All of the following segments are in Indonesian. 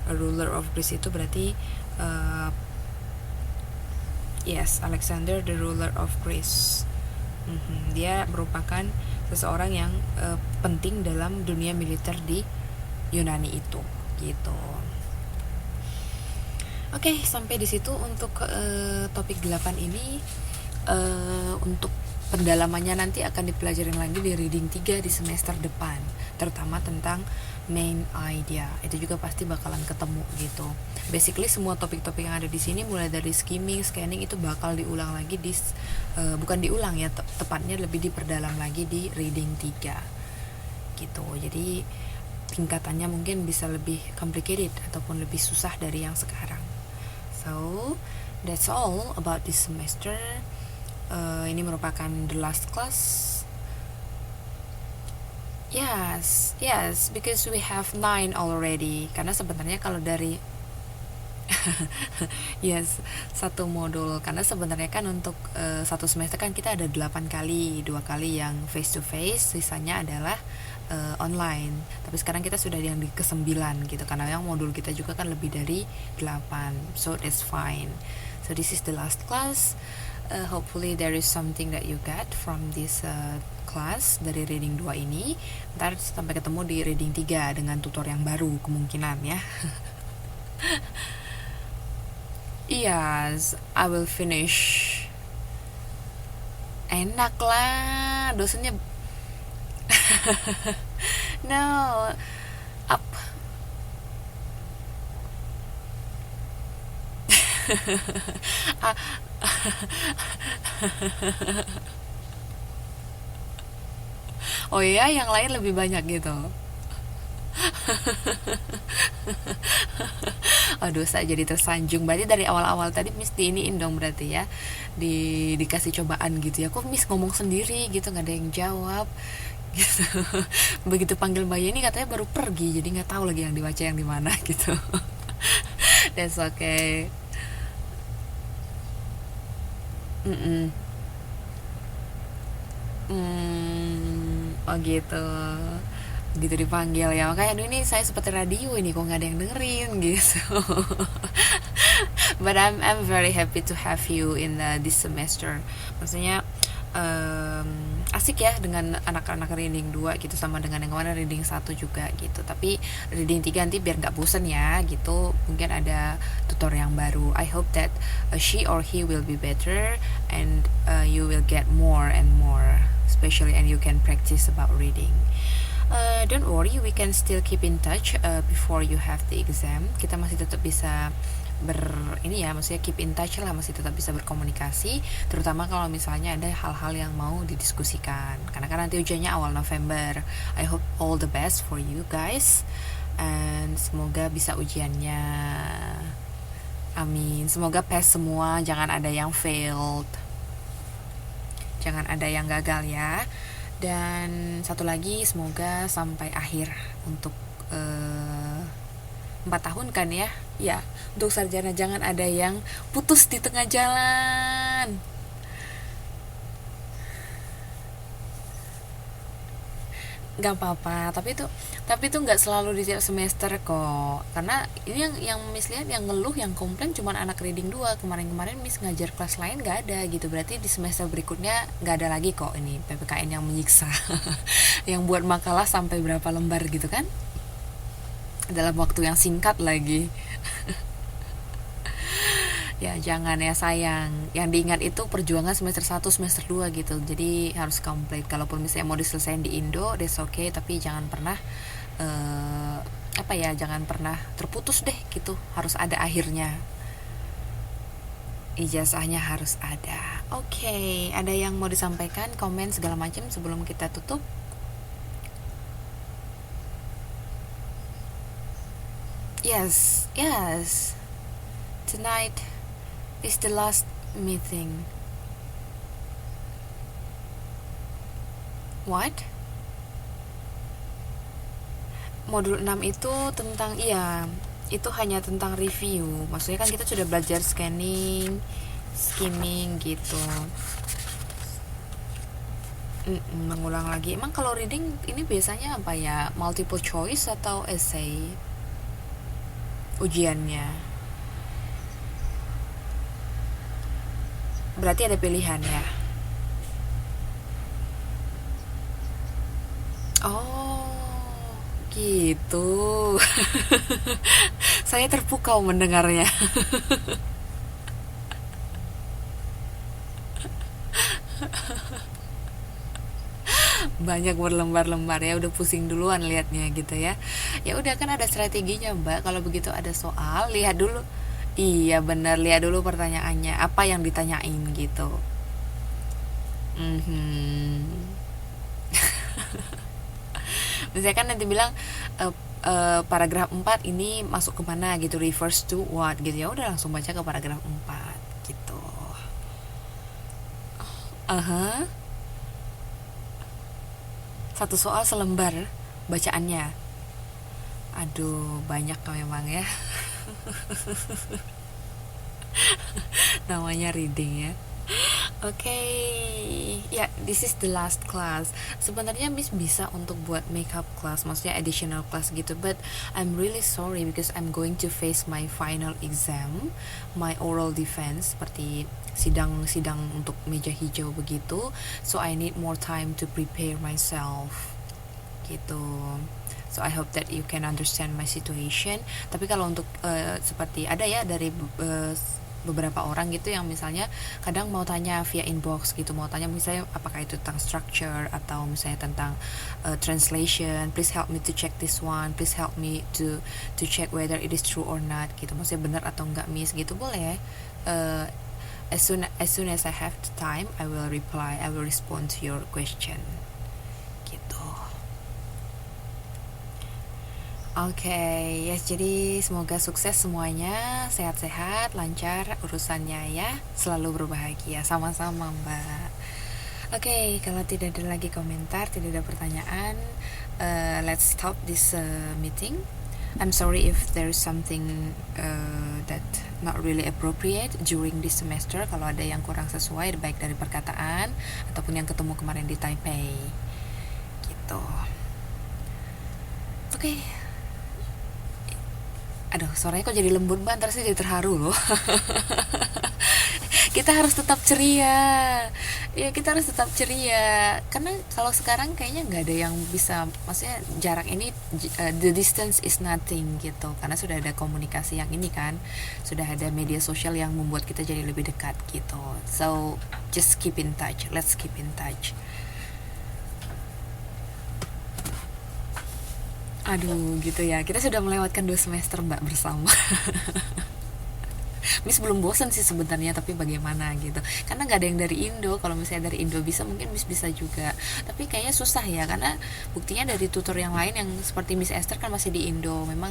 A ruler of Greece itu berarti yes, Alexander the ruler of Greece. Dia merupakan seseorang yang penting dalam dunia militer di Yunani itu, gitu. Oke, sampai di situ untuk topik 8 ini. Untuk pendalamannya nanti akan dipelajarin lagi di reading 3 di semester depan, terutama tentang main idea. Itu juga pasti bakalan ketemu gitu. Basically semua topik-topik yang ada di sini mulai dari skimming, scanning itu bakal diulang lagi di bukan diulang ya, tepatnya lebih diperdalam lagi di reading 3 gitu. Jadi tingkatannya mungkin bisa lebih complicated ataupun lebih susah dari yang sekarang. So, that's all about this semester. Ini merupakan the last class. Yes, because we have 9 already. Karena sebenarnya kalau dari yes, satu modul. Karena sebenarnya kan untuk satu semester kan kita ada 8 kali, 2 kali yang face to face, sisanya adalah online. Tapi sekarang kita sudah yang di ke-9 gitu. Karena yang modul kita juga kan lebih dari 8. So that's fine. So this is the last class. Hopefully there is something that you get from this class dari reading 2 ini. Ntar sampai ketemu di reading 3 dengan tutor yang baru kemungkinan ya. Yes, I will finish. Enak lah, dosennya no up. Oh iya, yang lain lebih banyak gitu. Aduh, saya jadi tersanjung. Berarti dari awal-awal tadi Miss diiniin dong berarti ya. Dikasih cobaan gitu ya. Kok Miss ngomong sendiri gitu, nggak ada yang jawab gitu. Begitu panggil Mbak Yeni katanya baru pergi, jadi nggak tahu lagi yang dibaca yang di mana gitu. That's okay. Oh gitu. Gitu dipanggil ya, makanya aduh ini saya seperti radio ini kok nggak ada yang dengerin gitu. But I'm very happy to have you in this semester. Maksudnya asik ya dengan anak-anak reading 2 gitu, sama dengan yang kemarin reading 1 juga gitu. Tapi reading 3 nanti biar nggak bosen ya gitu, mungkin ada tutor yang baru. I hope that she or he will be better and you will get more and more, especially and you can practice about reading. Don't worry, we can still keep in touch before you have the exam. Kita masih tetap bisa maksudnya keep in touch lah, masih tetap bisa berkomunikasi, terutama kalau misalnya ada hal-hal yang mau didiskusikan. Karena kan nanti ujiannya awal November. I hope all the best for you guys, and semoga bisa ujiannya. Amin. Semoga pass semua, jangan ada yang failed, jangan ada yang gagal ya. Dan satu lagi, semoga sampai akhir untuk 4 tahun kan ya. Ya, untuk sarjana jangan ada yang putus di tengah jalan. Gak apa-apa, tapi itu nggak selalu di tiap semester kok. Karena ini yang Miss lihat yang ngeluh, yang komplain cuman anak reading 2. Kemarin Miss ngajar kelas lain nggak ada gitu. Berarti di semester berikutnya nggak ada lagi kok ini PPKN yang menyiksa. Yang buat makalah sampai berapa lembar gitu kan, dalam waktu yang singkat lagi. Ya jangan ya sayang, yang diingat itu perjuangan semester 1, semester 2 gitu. Jadi harus komplit. Kalaupun misalnya mau diselesain di Indo, that's okay, tapi jangan pernah jangan pernah terputus deh gitu. Harus ada akhirnya, ijazahnya harus ada. Oke, ada yang mau disampaikan, komen segala macam sebelum kita tutup? Yes, tonight is the last meeting. What? Modul 6 itu tentang, itu hanya tentang review. Maksudnya kan kita sudah belajar scanning, skimming gitu. Mengulang lagi. Emang kalau reading ini biasanya apa ya? Multiple choice atau essay? ujiannya. Berarti ada pilihan ya. Oh, gitu. Saya terpukau mendengarnya. Banyak berlembar-lembar ya, udah pusing duluan liatnya gitu ya. Ya udah, kan ada strateginya Mbak. Kalau begitu ada soal, lihat dulu. Iya bener, lihat dulu pertanyaannya apa yang ditanyain gitu. Mhm. Misalkan nanti bilang paragraf 4 ini masuk ke mana gitu, refers to what gitu, ya udah langsung baca ke paragraf 4 gitu. Aha. Satu soal selembar bacaannya. Aduh, banyak memang ya. Namanya reading ya. Oke, ya, this is the last class. Sebenarnya Miss bisa untuk buat makeup class, maksudnya additional class gitu, but I'm really sorry because I'm going to face my final exam, my oral defense, seperti sidang-sidang untuk meja hijau begitu. So I need more time to prepare myself gitu. So I hope that you can understand my situation. Tapi kalau untuk seperti ada ya dari beberapa orang gitu yang misalnya kadang mau tanya via inbox gitu, mau tanya misalnya apakah itu tentang structure atau misalnya tentang translation, please help me to check this one, please help me to check whether it is true or not gitu, maksudnya benar atau enggak Miss gitu, boleh. As soon as I have the time I will reply, I will respond to your question gitu. Oke, yes, jadi semoga sukses semuanya, sehat-sehat, lancar urusannya ya, selalu berbahagia, sama-sama Mbak. Oke, kalau tidak ada lagi komentar, tidak ada pertanyaan, let's stop this meeting. I'm sorry if there is something that not really appropriate during this semester, kalau ada yang kurang sesuai baik dari perkataan ataupun yang ketemu kemarin di Taipei gitu. Oke. Aduh, suaranya kok jadi lembut Mbak, ntar saya jadi terharu loh. Kita harus tetap ceria. Ya, kita harus tetap ceria. Karena kalau sekarang kayaknya nggak ada yang bisa, maksudnya jarak ini, the distance is nothing gitu. Karena sudah ada komunikasi yang ini kan, sudah ada media sosial yang membuat kita jadi lebih dekat gitu. So, just keep in touch. Let's keep in touch. Aduh, gitu ya. Kita sudah melewatkan 2 semester Mbak bersama. Miss belum bosan sih sebenarnya, tapi bagaimana gitu. Karena nggak ada yang dari Indo. Kalau misalnya dari Indo bisa, mungkin Miss bisa juga. Tapi kayaknya susah ya, karena buktinya dari tutor yang lain yang seperti Miss Esther kan masih di Indo. Memang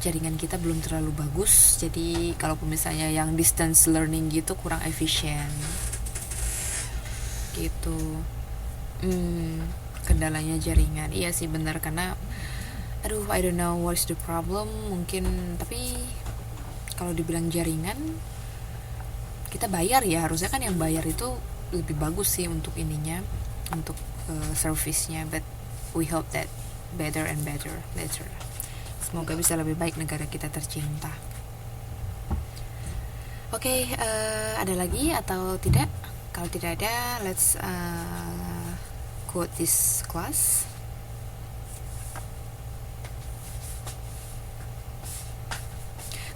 jaringan kita belum terlalu bagus. Jadi kalau misalnya yang distance learning gitu kurang efisien. Gitu. Kendalanya jaringan. Iya sih benar, karena aduh, I don't know what's the problem, mungkin. Tapi kalau dibilang jaringan, kita bayar ya, harusnya kan yang bayar itu lebih bagus sih untuk ininya, untuk service-nya, but we hope that better and better later. Semoga bisa lebih baik negara kita tercinta. Oke, ada lagi atau tidak? Kalau tidak ada, let's quote this class.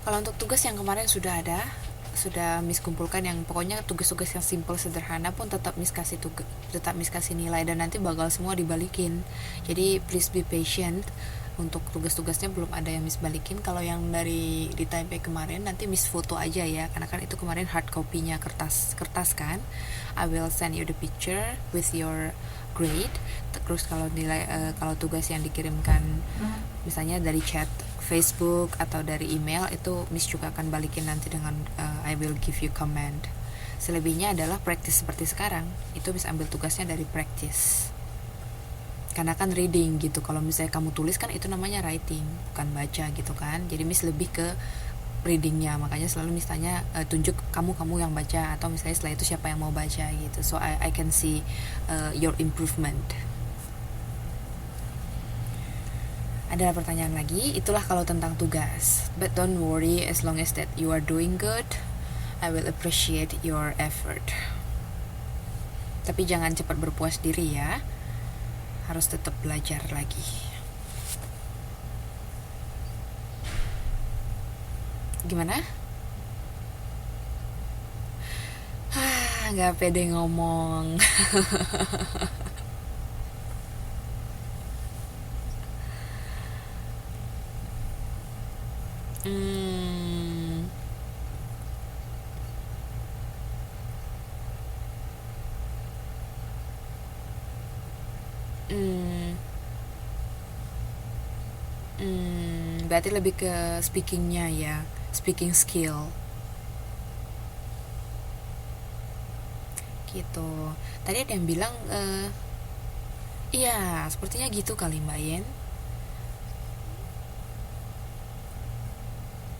Kalau untuk tugas yang kemarin sudah Miss kumpulkan, yang pokoknya tugas-tugas yang simple sederhana pun tetap Miss kasih nilai, dan nanti bakal semua dibalikin. Jadi please be patient. Untuk tugas-tugasnya belum ada yang Miss balikin. Kalau yang dari di Taipei kemarin nanti Miss foto aja ya, karena kan itu kemarin hard copy-nya kertas kan. I will send you the picture with your grade. Terus kalau kalau tugas yang dikirimkan misalnya dari chat Facebook atau dari email, itu Miss juga akan balikin nanti dengan I will give you comment. Selebihnya adalah practice seperti sekarang. Itu Miss ambil tugasnya dari practice. Karena kan reading gitu. Kalau misalnya kamu tulis kan itu namanya writing, bukan baca gitu kan. Jadi Miss lebih ke readingnya, makanya selalu Miss tanya tunjuk kamu yang baca, atau misalnya setelah itu siapa yang mau baca gitu. So I can see your improvement. Ada pertanyaan lagi, itulah kalau tentang tugas. But don't worry, as long as that you are doing good, I will appreciate your effort. Tapi jangan cepat berpuas diri ya. Harus tetap belajar lagi. Gimana? Gak pede ngomong. hmm, hmm, berarti lebih ke speakingnya ya, speaking skill gitu. Tadi ada yang bilang iya sepertinya gitu kali Mbak Yen.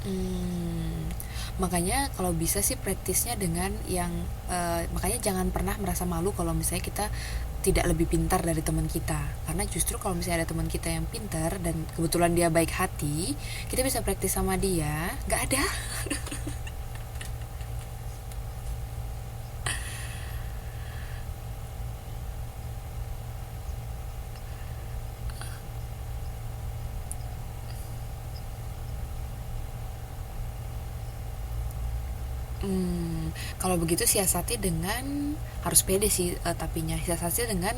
Hmm, makanya kalau bisa sih praktisnya dengan yang makanya jangan pernah merasa malu kalau misalnya kita tidak lebih pintar dari teman kita, karena justru kalau misalnya ada teman kita yang pintar dan kebetulan dia baik hati, kita bisa praktis sama dia. Nggak ada. Kalau begitu siasati dengan harus pede sih, tapinya siasati dengan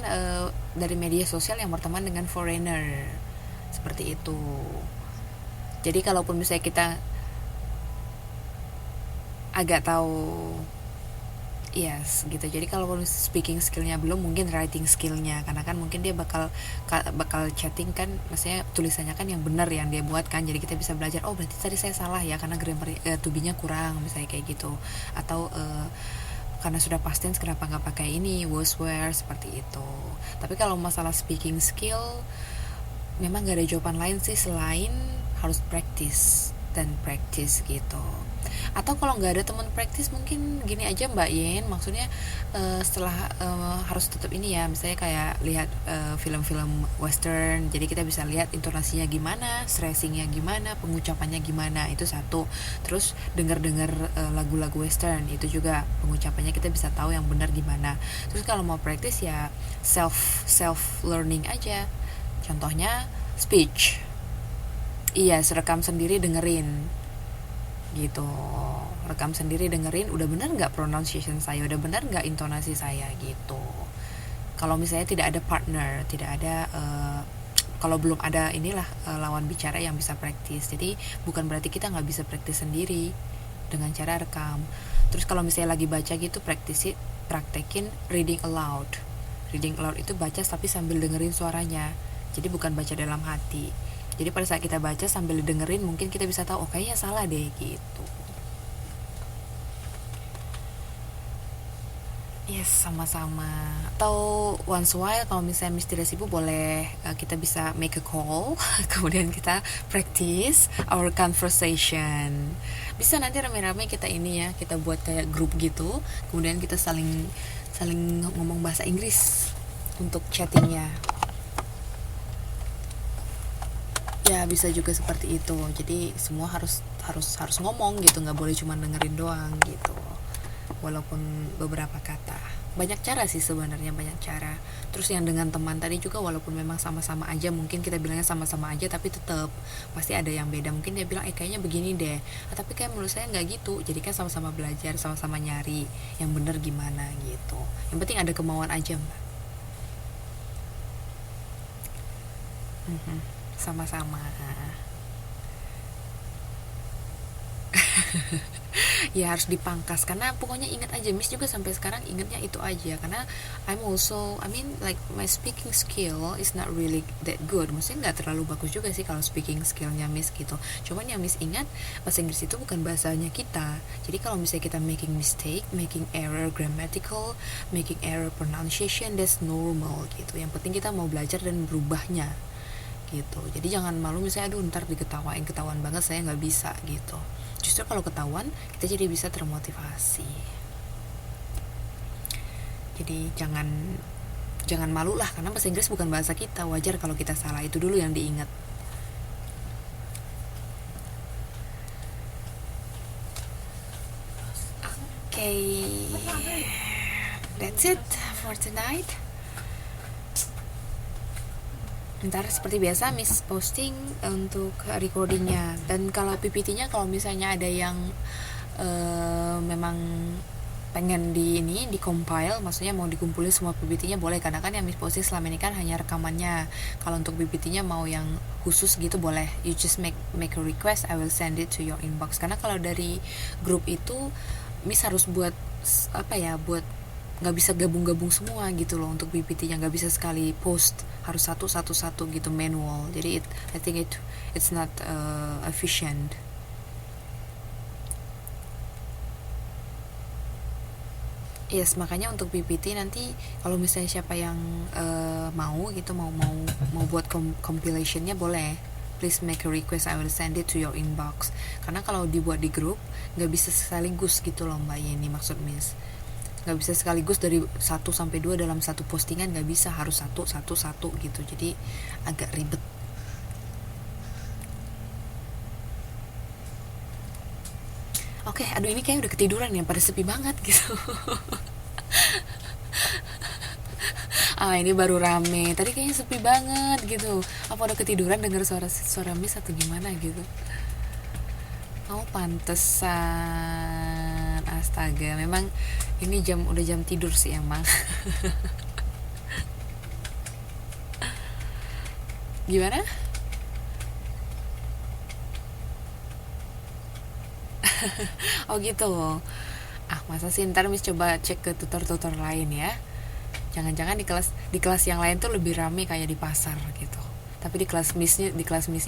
dari media sosial yang berteman dengan foreigner seperti itu. Jadi kalaupun misalnya kita agak tahu, yes gitu. Jadi kalau speaking skillnya belum, mungkin writing skillnya, karena kan mungkin dia bakal chatting kan, maksudnya tulisannya kan yang benar yang dia buat kan, jadi kita bisa belajar, oh berarti tadi saya salah ya karena grammar to be-nya kurang misalnya kayak gitu, atau karena sudah past tense kenapa nggak pakai ini was were seperti itu. Tapi kalau masalah speaking skill memang gak ada jawaban lain sih selain harus practice dan practice gitu. Atau kalau nggak ada teman praktis, mungkin gini aja Mbak Yen, maksudnya setelah harus tetap ini ya, misalnya kayak lihat film-film western, jadi kita bisa lihat intonasinya gimana, stressingnya gimana, pengucapannya gimana, itu satu. Terus dengar-dengar lagu-lagu western, itu juga pengucapannya kita bisa tahu yang benar gimana. Terus kalau mau praktis ya self learning aja. Contohnya speech, iya serekam sendiri dengerin gitu, rekam sendiri dengerin udah benar nggak pronunciation saya, udah benar nggak intonasi saya gitu. Kalau misalnya tidak ada partner, tidak ada kalau belum ada inilah lawan bicara yang bisa praktis, jadi bukan berarti kita nggak bisa praktis sendiri dengan cara rekam. Terus kalau misalnya lagi baca gitu, praktekin reading aloud. Reading aloud itu baca tapi sambil dengerin suaranya, jadi bukan baca dalam hati. Jadi pada saat kita baca sambil dengerin, mungkin kita bisa tahu, oh kayaknya salah deh gitu. Yes, sama-sama. Atau once while kalau misalnya misterius ibu boleh kita bisa make a call, kemudian kita practice our conversation. Bisa nanti rame-rame kita ini ya, kita buat kayak grup gitu, kemudian kita saling saling ngomong bahasa Inggris untuk chattingnya. Ya bisa juga seperti itu, jadi semua harus harus harus ngomong gitu, nggak boleh cuma dengerin doang gitu, walaupun beberapa kata. Banyak cara sih sebenarnya, banyak cara. Terus yang dengan teman tadi juga, walaupun memang sama-sama aja, mungkin kita bilangnya sama-sama aja, tapi tetap pasti ada yang beda. Mungkin dia bilang kayaknya begini deh, tapi kayak menurut saya nggak gitu. Jadi kan sama-sama belajar, sama-sama nyari yang bener gimana gitu. Yang penting ada kemauan aja Mbak. Mhm. Sama-sama. Ya harus dipangkas, karena pokoknya ingat aja, Miss juga sampai sekarang ingatnya itu aja, karena I mean like my speaking skill is not really that good, maksudnya nggak terlalu bagus juga sih kalau speaking skillnya Miss gitu. Cuman yang Miss ingat, bahasa Inggris itu bukan bahasanya kita, jadi kalau misalnya kita making mistake, making error grammatical, making error pronunciation, that's normal gitu. Yang penting kita mau belajar dan berubahnya gitu. Jadi jangan malu misalnya aduh ntar ketahuan banget saya nggak bisa gitu. Justru kalau ketahuan kita jadi bisa termotivasi. Jadi jangan malu lah, karena bahasa Inggris bukan bahasa kita, wajar kalau kita salah, itu dulu yang diingat. That's it for tonight. Ntar seperti biasa Miss posting untuk recordingnya. Dan kalau PPT-nya, kalau misalnya ada yang memang pengen di compile, maksudnya mau dikumpulin semua PPT-nya boleh, karena kan yang Miss posting selama ini kan hanya rekamannya. Kalau untuk PPT-nya mau yang khusus gitu boleh, you just make a request, I will send it to your inbox. Karena kalau dari grup itu Miss harus buat buat nggak bisa gabung-gabung semua gitu loh untuk PPT-nya, nggak bisa sekali post, harus satu gitu manual. Jadi I think it's not efficient. Yes, makanya untuk PPT nanti kalau misalnya siapa yang mau gitu, mau buat compilationnya boleh, please make a request, I will send it to your inbox. Karena kalau dibuat di grup nggak bisa sekaligus gitu loh Mbak Yeni, maksud Miss nggak bisa sekaligus dari 1 sampai 2 dalam satu postingan, nggak bisa, harus satu gitu, jadi agak ribet. Oke, aduh ini kayak udah ketiduran ya, pada sepi banget gitu. Ini baru rame, tadi kayaknya sepi banget gitu. Apa udah ketiduran dengar suara Miss atau gimana gitu? Pantesan, astaga, memang ini udah jam tidur sih emang. Gimana? Oh gitu. Masa sih, ntar Miss coba cek ke tutor lain ya. Jangan-jangan di kelas yang lain tuh lebih rame kayak di pasar gitu. Tapi di kelas Miss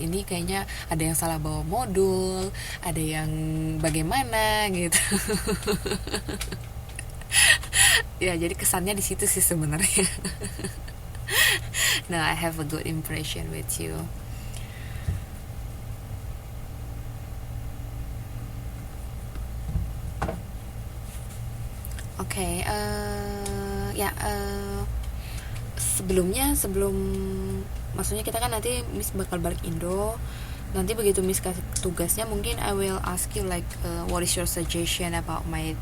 ini kayaknya ada yang salah bawa modul, ada yang bagaimana gitu. Ya, jadi kesannya di situ sih sebenarnya. No, I have a good impression with you. Oke, sebelum maksudnya kita kan nanti Miss bakal balik Indo. Nanti begitu Miss kasih tugasnya, mungkin I will ask you like what is your suggestion about my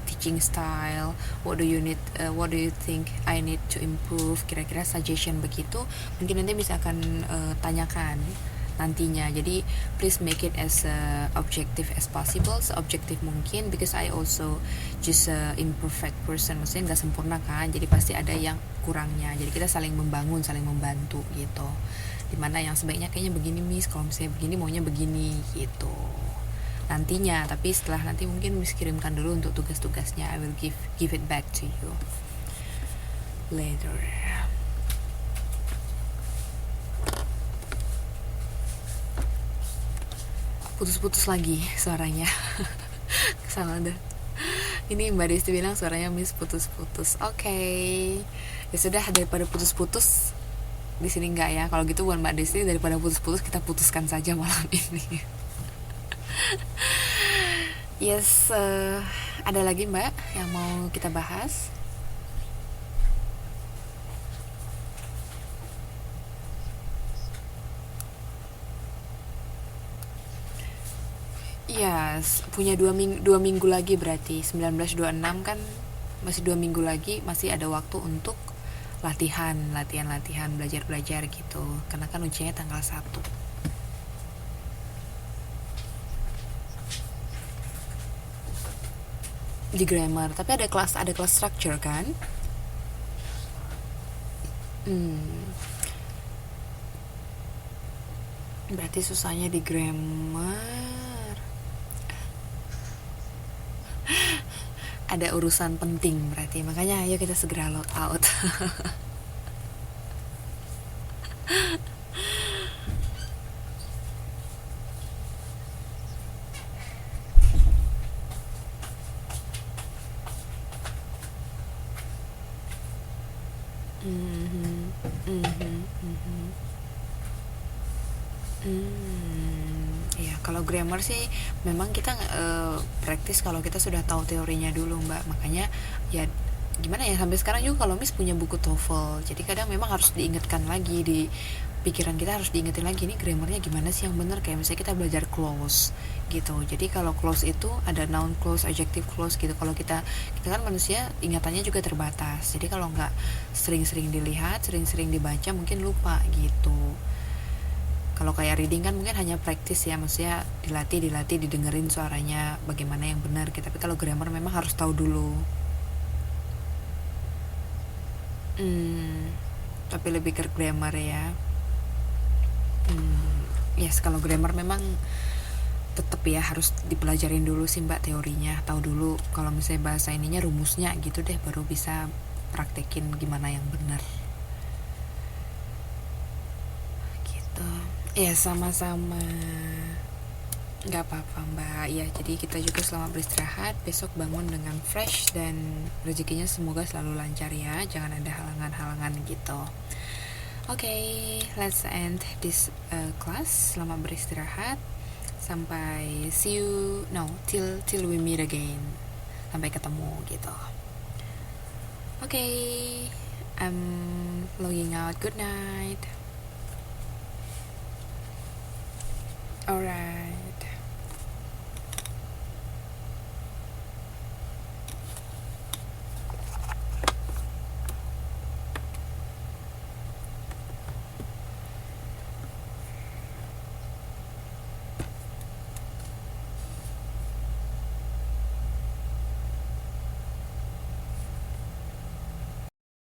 teaching style, what do you think I need to improve, kira-kira suggestion begitu mungkin nanti Miss akan tanyakan nantinya. Jadi please make it as objective as possible, seobjektif mungkin, because I also just imperfect person, maksudnya nggak sempurna kan, jadi pasti ada yang kurangnya. Jadi kita saling membangun, saling membantu gitu. Dimana yang sebaiknya kayaknya begini Miss, kalau misalnya begini maunya begini gitu nantinya. Tapi setelah nanti mungkin Miss kirimkan dulu untuk tugas-tugasnya, I will give it back to you later. Putus-putus lagi suaranya. Kesana deh. Ini Mbak Desti bilang suaranya Miss putus-putus. Oke. Ya sudah, daripada putus-putus di sini enggak ya. Kalau gitu buat Mbak Desti, daripada putus-putus kita putuskan saja malam ini. Yes, ada lagi Mbak yang mau kita bahas? Yes, punya 2 minggu lagi berarti 19-26 kan, masih 2 minggu lagi, masih ada waktu untuk latihan, belajar gitu. Karena kan ujiannya tanggal 1. Di grammar, tapi ada kelas structure kan? Berarti susahnya di grammar. Ada urusan penting berarti, makanya ayo kita segera log out. Ya, kalau grammar sih memang kita praktis kalau kita sudah tahu teorinya dulu Mbak. Makanya ya gimana ya, sampai sekarang juga kalau Miss punya buku TOEFL, jadi kadang memang harus diingatkan lagi pikiran kita harus diingetin lagi nih grammarnya gimana sih yang benar. Kayak misalnya kita belajar clause gitu, jadi kalau clause itu ada noun clause, adjective clause gitu. Kalau kita kan manusia ingatannya juga terbatas, jadi kalau nggak sering-sering dilihat, sering-sering dibaca, mungkin lupa gitu. Kalau kayak reading kan mungkin hanya praktis ya, maksudnya dilatih didengerin suaranya bagaimana yang benar gitu. Tapi kalau grammar memang harus tahu dulu. Tapi lebih ke grammar ya. Yes, kalau grammar memang tetap ya harus dipelajarin dulu sih mbak, teorinya tahu dulu. Kalau misalnya bahasa ininya rumusnya gitu deh, baru bisa praktekin gimana yang benar gitu. Ya sama-sama, nggak apa-apa mbak ya. Jadi kita juga selamat beristirahat, besok bangun dengan fresh dan rezekinya semoga selalu lancar ya, jangan ada halangan-halangan gitu. Okay, let's end this class. Selamat beristirahat. Sampai see you, no, till we meet again. Sampai ketemu gitu. Okay, I'm logging out. Good night. Alright.